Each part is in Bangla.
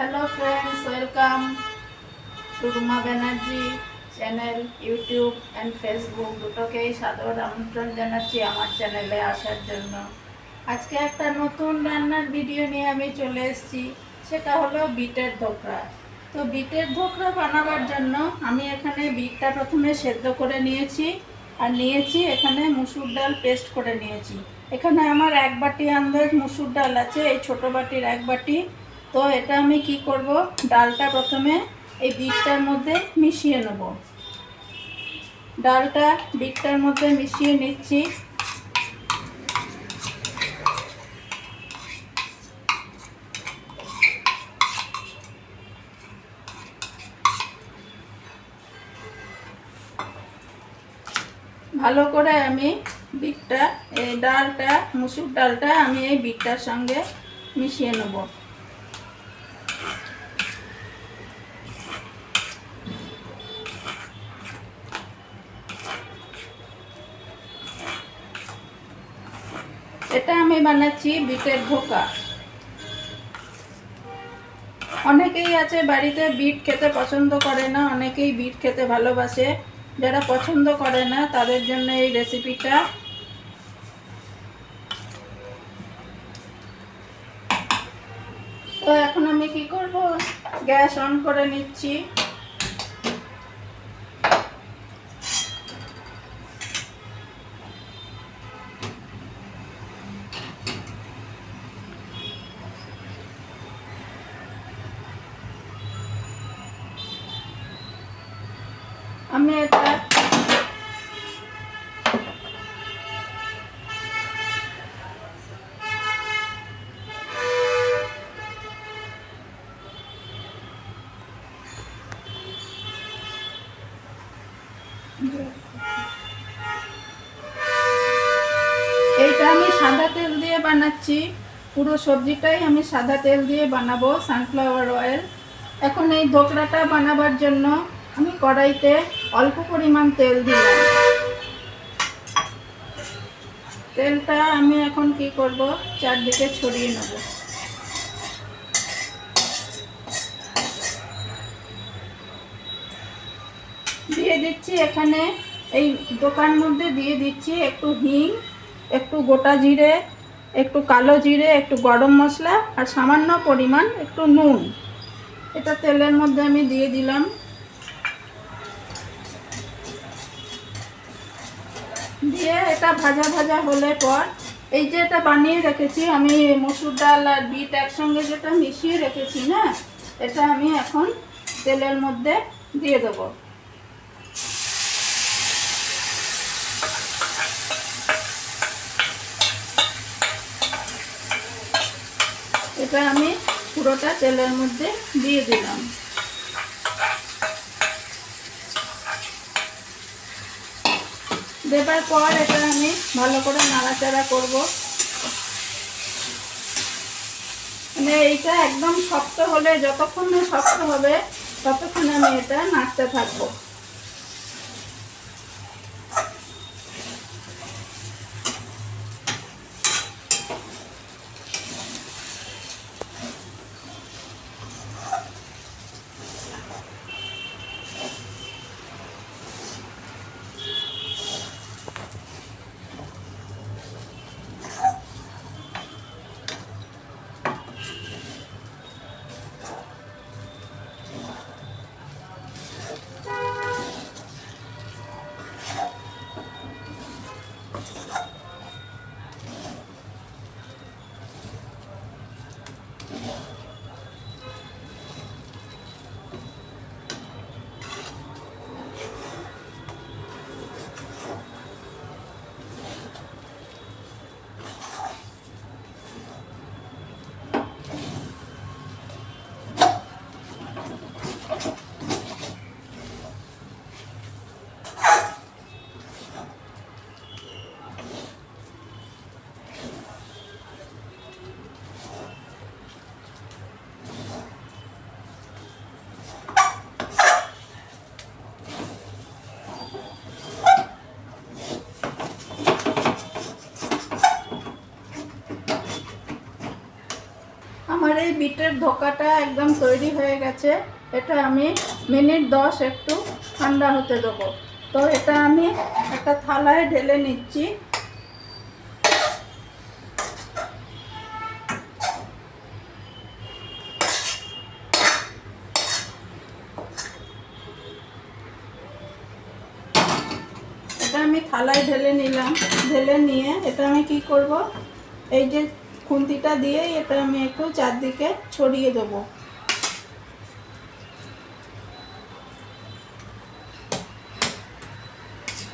Hello friends, welcome to Ruma Banerjee channel. YouTube and Facebook দুটোকেই সাদর আমন্ত্রণ জানাচ্ছি আমার চ্যানেলে আসার জন্য। আজকে একটা নতুন রান্নার ভিডিও নিয়ে আমি চলে এসেছি, সেটা হলো বিটের ধোকরা। তো বিটের ধোকরা বানাবার জন্য আমি এখানে বিটটা প্রথমে সেদ্ধ করে নিয়েছি, আর নিয়েছি এখানে মুসুর ডাল পেস্ট করে নিয়েছি। এখানে আমার 1 বাটি আন্দাজ মুসুর ডাল আছে, এই ছোটো বাটির 1 বাটি। তো এটা আমি কি করব, ডালটা প্রথমে এই বিটটার মধ্যে মিশিয়ে নেব। ডালটা বিটটার মধ্যে মিশিয়ে নিচ্ছি। ভালো করে আমি বিটটা, এই ডালটা, মুসুর ডালটা আমি এই বিটটার সঙ্গে মিশিয়ে নেব। এটা আমি বানাচ্ছি বিটের ধোকা। অনেকেই আছে বাড়িতে বিট খেতে পছন্দ করে না, অনেকেই বিট খেতে ভালোবাসে। যারা পছন্দ করে না তাদের জন্য এই রেসিপিটা। তো এখন আমি কি করব, গ্যাস অন করে নিচ্ছি। আমি এটা এইটা আমি সাদা তেল দিয়ে বানাচ্ছি। পুরো সবজিটাই আমি সাদা তেল দিয়ে বানাবো, সানফ্লাওয়ার অয়েল। এখন এই ধোকরাটা বানাবার জন্য আমি কড়াইতে অল্প পরিমাণ তেল দিলাম। তেলটা আমি এখন কি করব, চারদিকে ছড়িয়ে নেব। দিয়ে দিচ্ছি এখানে, এই দোকান মধ্যে দিয়ে দিচ্ছি একটু হিং, একটু গোটা জিরে, একটু কালো জিরে, একটু গরম মশলা, আর সামান্য পরিমাণ একটু নুন। এটা তেলের মধ্যে আমি দিয়ে দিলাম। দিয়ে এটা ভাজা ভাজা হলে পর, এই যে এটা বানিয়ে রেখেছি আমি মসুর ডাল আর বিট একসঙ্গে যেটা মিশিয়ে রেখেছি না, এটা আমি এখন তেলের মধ্যে দিয়ে দেবো। এটা আমি পুরোটা তেলের মধ্যে দিয়ে দিলাম। দেবার পর এটা আমি ভালো করে নাড়াচাড়া করব। মানে এইটা একদম শক্ত হলে, যতক্ষণ না শক্ত হবে ততক্ষণ আমি এটা নাড়তে থাকবো। বিটের ধোকাটা একদম তৈরি হয়ে গেছে। এটা আমি মিনিট 10 একটু ঠান্ডা হতে দেবো। তো এটা আমি একটা থালায় ঢেলে নিচ্ছি। এটা আমি থালায় ঢেলে নিলাম। ঢেলে নিয়ে এটা আমি কি করব, এই যে খুন্তিটা দিয়ে এটা আমি একটু চারদিকে ছড়িয়ে দেবো।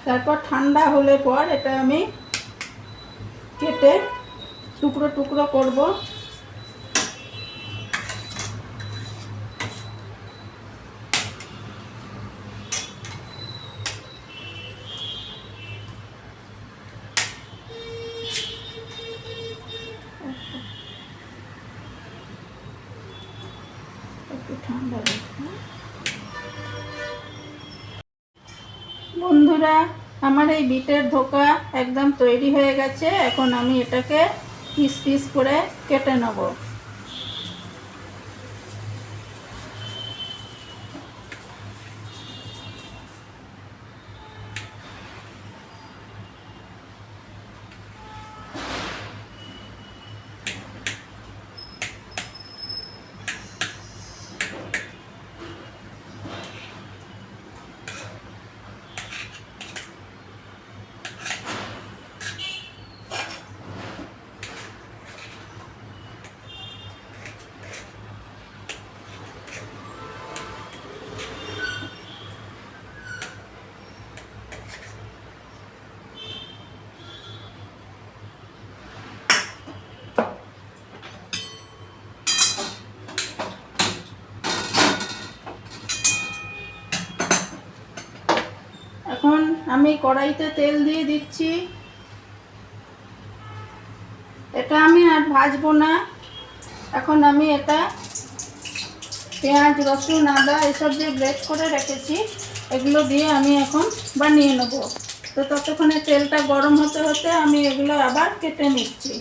তারপর ঠান্ডা হলে পর এটা আমি কেটে টুকরো টুকরো করব। একটু ঠান্ডা বন্ধুরা, আমার এই বিটের ধোকা একদম তৈরি হয়ে গেছে। এখন আমি এটাকে পিস পিস করে কেটে নেব। এখন আমি কড়াইতে তেল দিয়ে দিচ্ছি। এটা আমি আর ভাজবো না। এখন আমি এটা পেঁয়াজ, রসুন, আদা এসব যে গ্রেট করে রেখেছি এগুলো দিয়ে আমি এখন বানিয়ে নেব। তো ততক্ষণে তেলটা গরম হতে হতে আমি এগুলো আবার কেটে নিচ্ছি।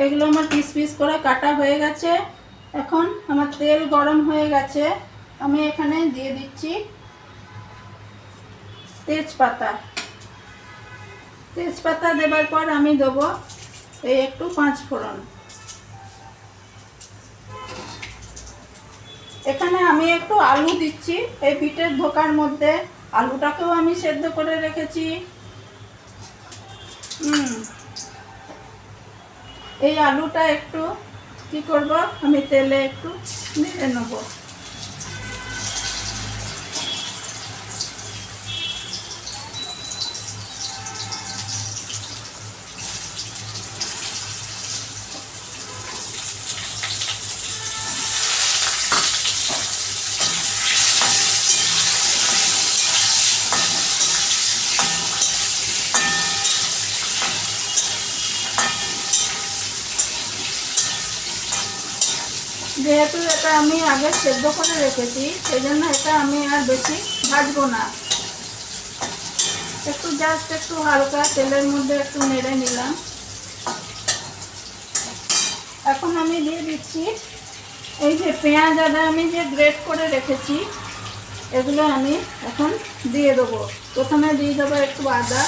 এগুলো আমার পিস পিস করে কাটা হয়ে গেছে। এখন আমার তেল গরম হয়ে গেছে। আমি এখানে দিয়ে দিচ্ছি তেজপাতা। তেজপাতা দেবার পর আমি দেবো এই একটু 5 ফোড়ন। এখানে আমি একটু আলু দিচ্ছি এই বিটের ধোকার মধ্যে। আলুটাকেও আমি সেদ্ধ করে রেখেছি। এই আলুটা একটু কি করব, আমি তেলে একটু নেড়ে নেব। যেহেতু এটা আমি আগে সেদ্ধ করে রেখেছি সেই জন্য এটা আমি আর বেশি ভাজবো না। একটু জাস্ট একটু হালকা তেলের মধ্যে একটু নেড়ে নিলাম। এখন আমি দিয়ে দিচ্ছি এই যে পেঁয়াজ, আদা আমি যে গ্রেট করে রেখেছি এগুলো আমি এখন দিয়ে দেবো। প্রথমে দিয়ে দেবো একটু আদা।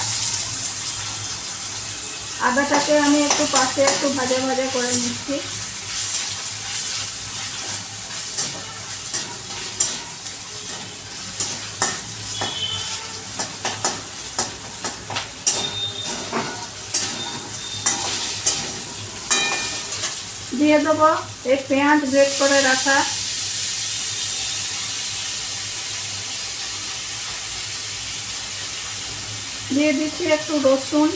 আদাটাকে আমি একটু পাশে একটু ভাজা ভাজা করে নিচ্ছি। দিয়ে দেবো এই পেঁয়াজ গ্রেট করে রাখা। দিয়ে দিচ্ছি একটু রসুন।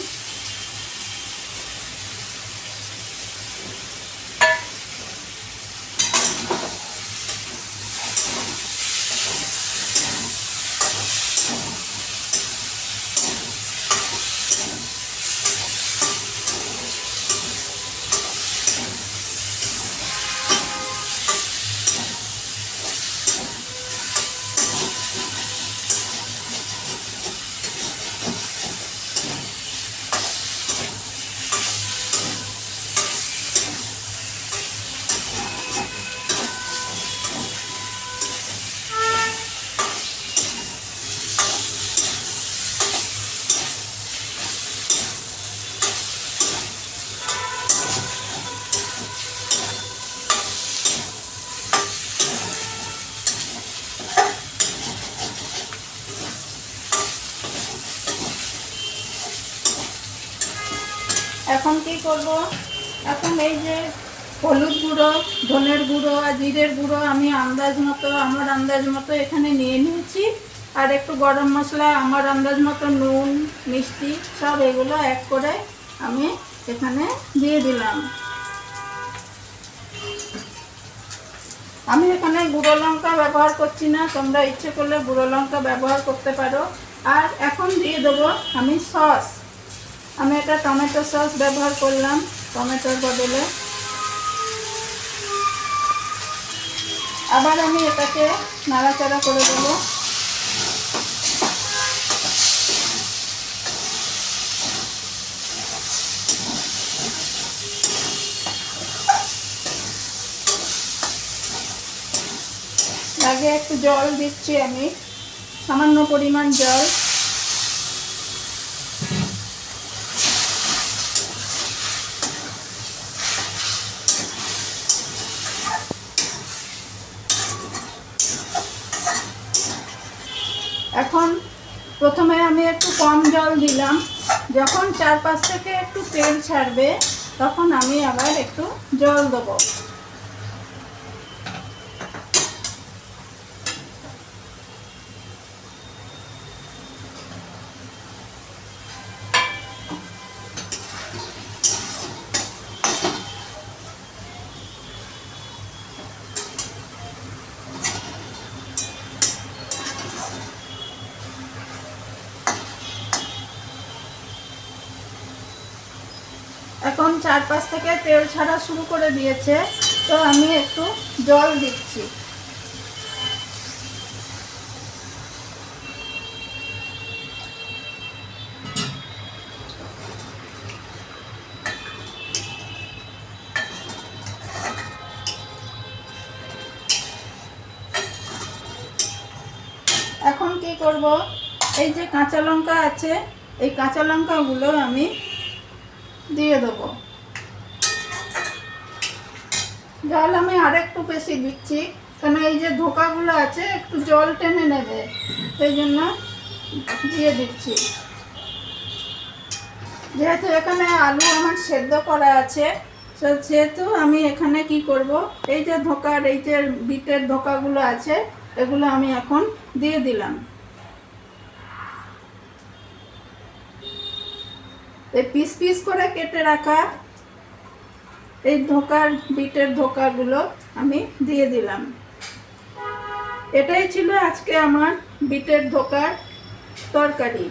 এখন কি করব, এখন এই যে হলুদ গুঁড়ো, ধনের গুঁড়ো আর জিরের গুঁড়ো আমি আমার আন্দাজ মতো এখানে নিয়ে নিয়েছি। আর একটু গরম মশলা, আমার আন্দাজ মতো নুন, মিষ্টি সব এগুলো এক করে আমি এখানে দিয়ে দিলাম। আমি এখানে গুঁড়ো লঙ্কা ব্যবহার করছি না, তোমরা ইচ্ছে করলে গুঁড়ো লঙ্কা ব্যবহার করতে পারো। আর এখন দিয়ে দেবো আমি সস। আমি একটা টমেটো সস ব্যবহার করলাম টমেটোর বদলে। আবার আমি এটাকে নাড়াচাড়া করে দেবো। আগে একটু জল দিচ্ছি আমি, সামান্য পরিমাণ জল। এখন প্রথমে আমি একটু কম জল দিলাম, যখন চারপাশ থেকে একটু তেল ছাড়বে তখন আমি আবার একটু জল দেবো। এখন চারপাশ থেকে তেল ছাড়া শুরু করে দিয়েছে, তো আমি একটু জল দিচ্ছি। এখন কি করব, এই যে কাঁচা লঙ্কা আছে, এই কাঁচা লঙ্কাগুলো আমি দিয়ে দেবো। জল আমি আরেকটু বেশি দিচ্ছি, কারণ এই যে ধোকাগুলো আছে একটু জল টেনে নেবে, সেই জন্য দিয়ে দিচ্ছি। যেহেতু এখানে আলু আমার সেদ্ধ করা আছে, সেহেতু আমি এখানে কি করব, এই যে ধোকার এই যে বিটের ধোকাগুলো আছে এগুলো আমি এখন দিয়ে দিলাম। এই পিস পিস করে কেটে রাখা এই বিটের ধোকাগুলো আমি দিয়ে দিলাম। এটাই ছিল আজকে আমার বিটের ধোকার তরকারি।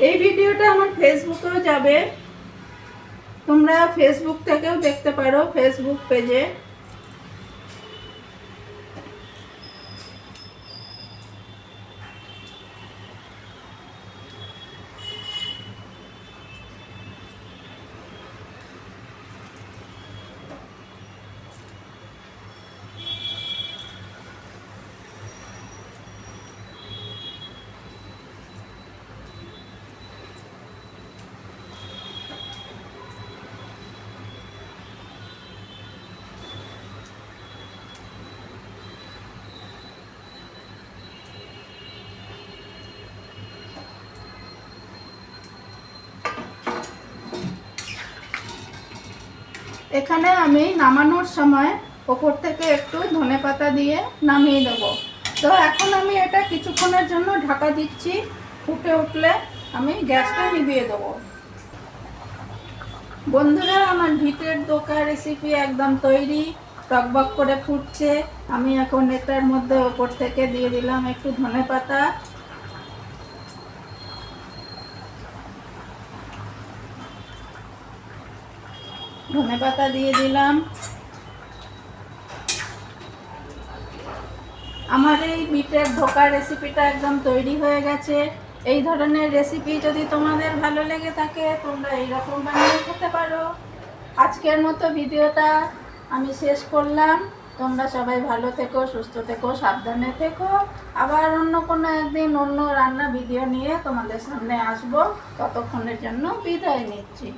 এই ভিডিওটা আমার ফেসবুকেও যাবে, তোমরা ফেসবুক থেকেও দেখতে পারো, ফেসবুক পেজে। এখানে আমি নামানোর সময় ওপর থেকে একটু ধনেপাতা দিয়ে নামিয়ে দেবো। তো এখন আমি এটা কিছুক্ষণের জন্য ঢাকা দিচ্ছি, ফুটে উঠলে আমি গ্যাসটা নিভিয়ে দেবো। বন্ধুরা, আমার বিটের ধোকা রেসিপি একদম তৈরি, টকবক করে ফুটছে। আমি এখন এটার মধ্যে ওপর থেকে দিয়ে দিলাম একটু ধনেপাতা। ধনেপাতা দিয়ে দিলাম। আমার এই বিটের ধোকা রেসিপিটা একদম তৈরি হয়ে গেছে। এই ধরনের রেসিপি যদি তোমাদের ভালো লেগে থাকে তোমরা এইরকম বানিয়ে খেতে পারো। আজকের মতো ভিডিওটা আমি শেষ করলাম। তোমরা সবাই ভালো থেকো, সুস্থ থেকো, সাবধানে থেকো। আবার অন্য কোনো একদিন অন্য রান্না ভিডিও নিয়ে তোমাদের সামনে আসবো। ততক্ষণের জন্য বিদায় নিচ্ছি।